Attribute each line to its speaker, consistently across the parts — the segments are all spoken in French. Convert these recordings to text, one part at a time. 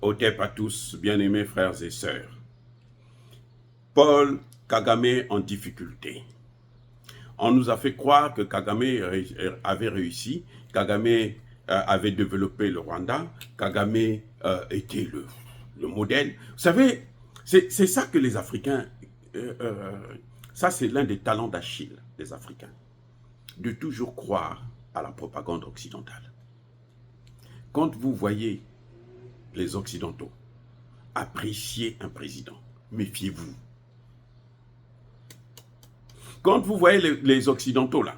Speaker 1: Otep à tous, bien-aimés frères et sœurs. Paul Kagame en difficulté. On nous a fait croire que Kagame avait réussi, Kagame avait développé le Rwanda, Kagame était le modèle. Vous savez, c'est ça que les Africains, ça c'est l'un des talents d'Achille des Africains, de toujours croire à la propagande occidentale. Quand vous voyez les Occidentaux apprécier un président, méfiez-vous. Quand vous voyez les Occidentaux là,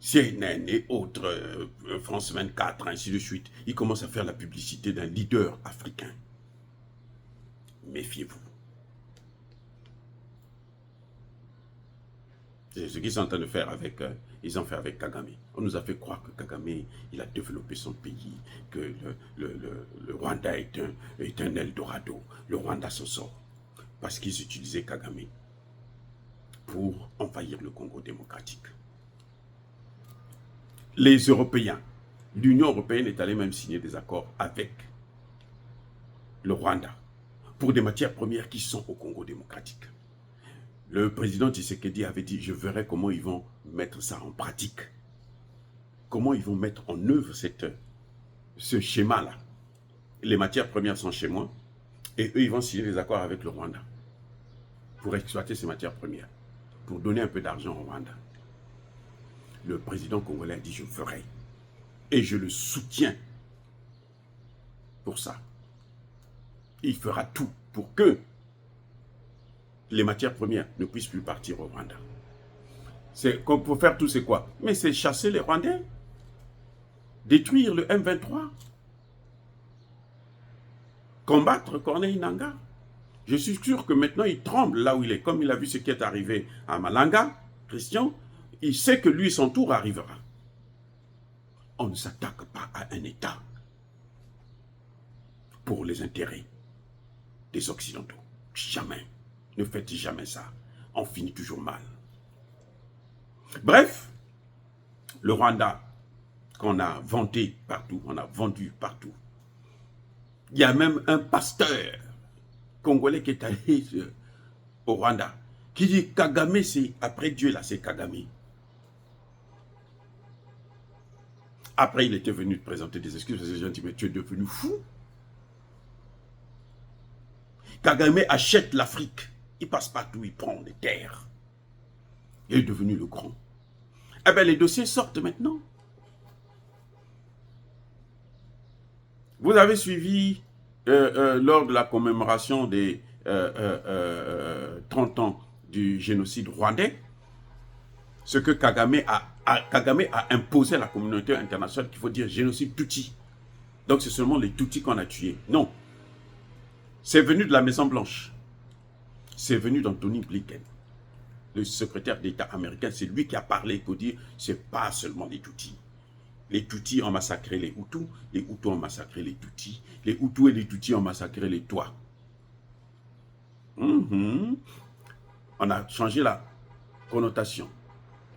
Speaker 1: CNN et autres, France 24, ainsi de suite, ils commencent à faire la publicité d'un leader africain. Méfiez-vous. C'est ce qu'ils sont en train de faire avec, ils ont fait avec Kagame. On nous a fait croire que Kagame, il a développé son pays, que le Rwanda est un Eldorado. Le Rwanda s'en sort. Parce qu'ils utilisaient Kagame pour envahir le Congo démocratique. Les Européens, l'Union européenne est allée même signer des accords avec le Rwanda pour des matières premières qui sont au Congo démocratique. Le président Tshisekedi avait dit, je verrai comment ils vont mettre ça en pratique. Comment ils vont mettre en œuvre ce schéma-là. Les matières premières sont chez moi et eux, ils vont signer des accords avec le Rwanda pour exploiter ces matières premières, pour donner un peu d'argent au Rwanda. Le président congolais a dit, je ferai. Et je le soutiens pour ça. Il fera tout pour que les matières premières ne puissent plus partir au Rwanda. Pour faire tout, c'est quoi? Mais c'est chasser les Rwandais, détruire le M23, combattre Corneille Nangaa. Je suis sûr que maintenant, il tremble là où il est. Comme il a vu ce qui est arrivé à Malanga, Christian, il sait que lui, son tour arrivera. On ne s'attaque pas à un État pour les intérêts des Occidentaux. Jamais. Ne faites jamais ça. On finit toujours mal. Bref, le Rwanda qu'on a vanté partout, on a vendu partout. Il y a même un pasteur congolais qui est allé au Rwanda, qui dit Kagame, c'est après Dieu, là, c'est Kagame. Après, il était venu présenter des excuses, parce que les gens disent, mais tu es devenu fou. Kagame achète l'Afrique. Il passe partout, il prend des terres. Il est devenu le grand. Eh bien, les dossiers sortent maintenant. Vous avez suivi, lors de la commémoration des 30 ans du génocide rwandais, ce que Kagame a imposé à la communauté internationale, qu'il faut dire génocide Tutsi. Donc c'est seulement les Tutsis qu'on a tués. Non. C'est venu de la Maison-Blanche. C'est venu d'Anthony Blinken, le secrétaire d'État américain. C'est lui qui a parlé pour dire c'est pas seulement les Tutsis. Les Tutsis ont massacré les Hutus ont massacré les Tutsis, les Hutus et les Tutsis ont massacré les Tois. On a changé la connotation.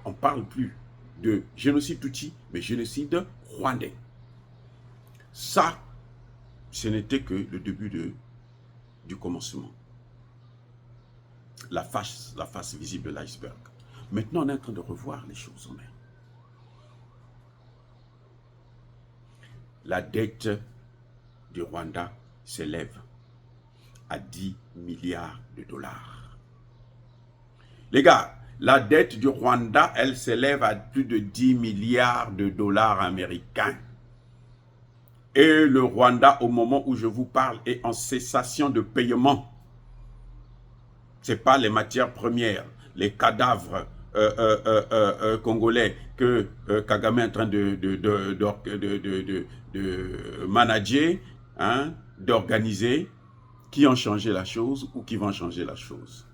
Speaker 1: On ne parle plus de génocide Tutsi, mais génocide rwandais. Ça, ce n'était que le début du commencement. La face visible de l'iceberg. Maintenant, on est en train de revoir les choses en main. La dette du Rwanda s'élève à 10 milliards de dollars. Les gars, la dette du Rwanda, elle s'élève à plus de 10 milliards de dollars américains. Et le Rwanda, au moment où je vous parle, est en cessation de paiement. Ce n'est pas les matières premières, les cadavres congolais que Kagame est en train de manager, hein, d'organiser, qui ont changé la chose ou qui vont changer la chose.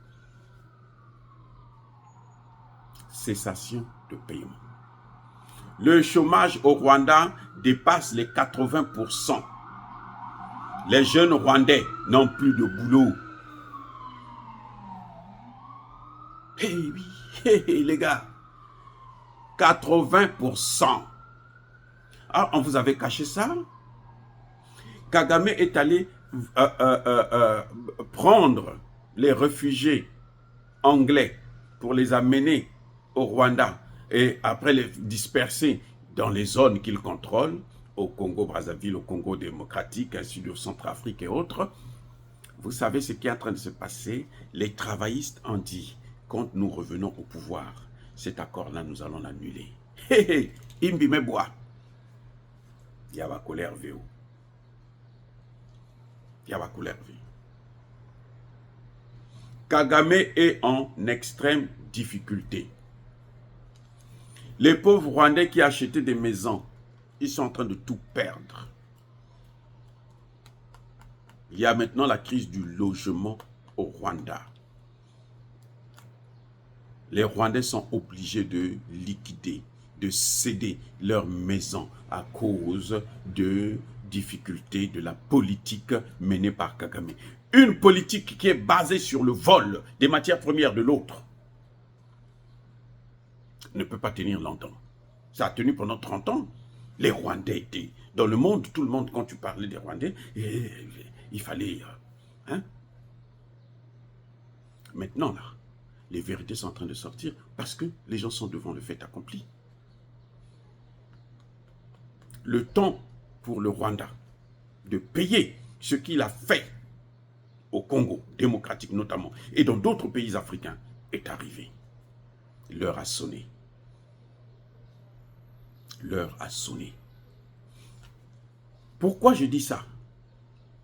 Speaker 1: Cessation de paiement. Le chômage au Rwanda dépasse les 80%. Les jeunes Rwandais n'ont plus de boulot. Eh oui, les gars, 80%. Ah, on vous avait caché ça? Kagame est allé prendre les réfugiés anglais pour les amener au Rwanda et après les disperser dans les zones qu'ils contrôlent, au Congo-Brazzaville, au Congo démocratique, ainsi de Centrafrique et autres, vous savez ce qui est en train de se passer? Les travaillistes ont dit, quand nous revenons au pouvoir, cet accord-là, nous allons l'annuler. Hé hé, Imbi Meboa. Il y a ma colère VO. Il y a ma colère VO. Kagame est en extrême difficulté. Les pauvres Rwandais qui achetaient des maisons, ils sont en train de tout perdre. Il y a maintenant la crise du logement au Rwanda. Les Rwandais sont obligés de liquider, de céder leurs maisons à cause de difficultés de la politique menée par Kagame. Une politique qui est basée sur le vol des matières premières de l'autre ne peut pas tenir longtemps. Ça a tenu pendant 30 ans. Les Rwandais étaient dans le monde, tout le monde, quand tu parlais des Rwandais, il fallait... Hein? Maintenant, là, les vérités sont en train de sortir parce que les gens sont devant le fait accompli. Le temps pour le Rwanda de payer ce qu'il a fait au Congo démocratique notamment, et dans d'autres pays africains, est arrivé. L'heure a sonné. L'heure a sonné. Pourquoi je dis ça?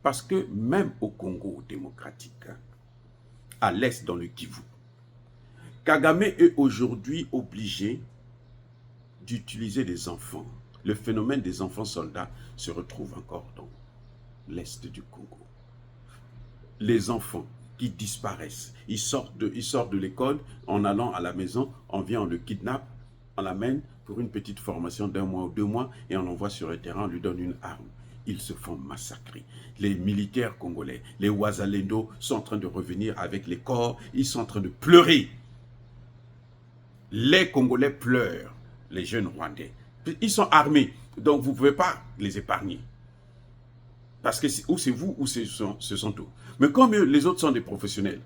Speaker 1: Parce que même au Congo démocratique, à l'est dans le Kivu, Kagame est aujourd'hui obligé d'utiliser des enfants. Le phénomène des enfants soldats se retrouve encore dans l'est du Congo. Les enfants qui disparaissent, ils sortent de l'école, en allant à la maison, on vient, on le kidnappe, on l'amène pour une petite formation d'1 mois ou 2 mois et on l'envoie sur le terrain, on lui donne une arme. Ils se font massacrer. Les militaires congolais, les Wazalendo sont en train de revenir avec les corps, ils sont en train de pleurer. Les Congolais pleurent, les jeunes Rwandais. Ils sont armés, donc vous ne pouvez pas les épargner. Parce que ou c'est vous, ou ce sont eux. Mais comme les autres sont des professionnels,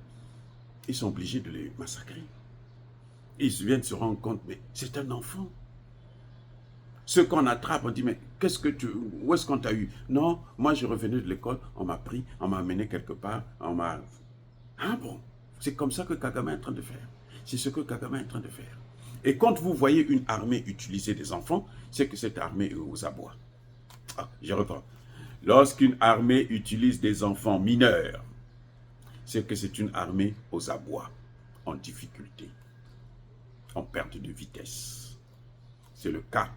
Speaker 1: ils sont obligés de les massacrer. Ils viennent se rendre compte, mais c'est un enfant. Ceux qu'on attrape, on dit, mais où est-ce qu'on t'a eu? Non, moi je revenais de l'école, on m'a pris, on m'a amené quelque part, on m'a... Ah bon, c'est comme ça que Kagame est en train de faire. C'est ce que Kagame est en train de faire. Et quand vous voyez une armée utiliser des enfants, c'est que cette armée est aux abois. Ah, je reprends. Lorsqu'une armée utilise des enfants mineurs, c'est que c'est une armée aux abois, en difficulté, en perte de vitesse. C'est le cas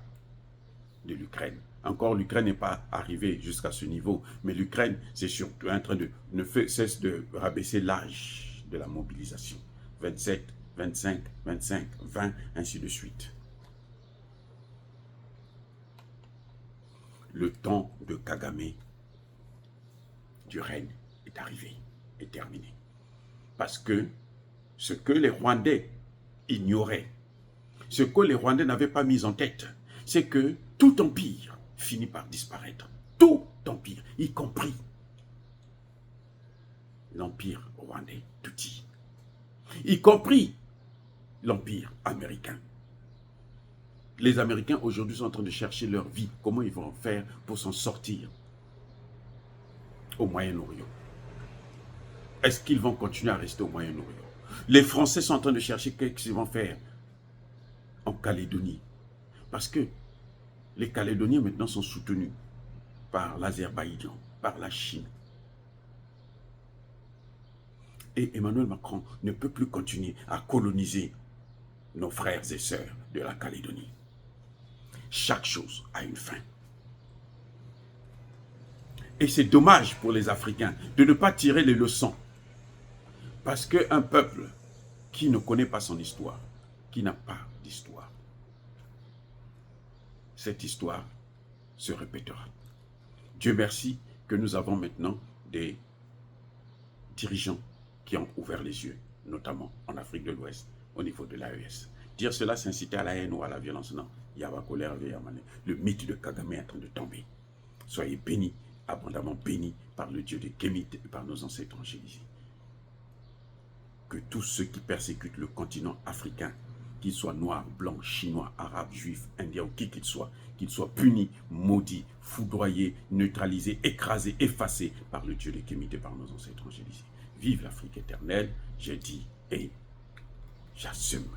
Speaker 1: de l'Ukraine. Encore, l'Ukraine n'est pas arrivée jusqu'à ce niveau, mais l'Ukraine, c'est surtout en train de ne cesse de rabaisser l'âge de la mobilisation. 27, 25, 25, 20, ainsi de suite. Le temps de Kagame, du règne, est arrivé, est terminé. Parce que ce que les Rwandais ignoraient, ce que les Rwandais n'avaient pas mis en tête, c'est que tout empire finit par disparaître. Tout empire, y compris l'empire rwandais tout dit, y compris l'empire américain. Les Américains aujourd'hui sont en train de chercher leur vie, comment ils vont faire pour s'en sortir au Moyen-Orient. Est-ce qu'ils vont continuer à rester au Moyen-Orient? Les Français sont en train de chercher qu'est-ce qu'ils vont faire en Calédonie. Parce que les Calédoniens maintenant sont soutenus par l'Azerbaïdjan, par la Chine. Et Emmanuel Macron ne peut plus continuer à coloniser nos frères et sœurs de la Calédonie. Chaque chose a une fin. Et c'est dommage pour les Africains de ne pas tirer les leçons. Parce qu'un peuple qui ne connaît pas son histoire, qui n'a pas d'histoire, cette histoire se répétera. Dieu merci que nous avons maintenant des dirigeants qui ont ouvert les yeux, notamment en Afrique de l'Ouest, au niveau de l'AES. Dire cela, c'est inciter à la haine ou à la violence, non. Le mythe de Kagame est en train de tomber. Soyez bénis abondamment bénis par le Dieu de Kémite et par nos ancêtres angélisés. Que tous ceux qui persécutent le continent africain, qu'ils soient noirs, blancs, chinois, arabes, juifs, indiens ou qui qu'ils soient punis, maudits, foudroyés, neutralisés, écrasés, effacés par le Dieu de Kémite et par nos ancêtres angélisés. Vive l'Afrique éternelle, j'ai dit et j'assume.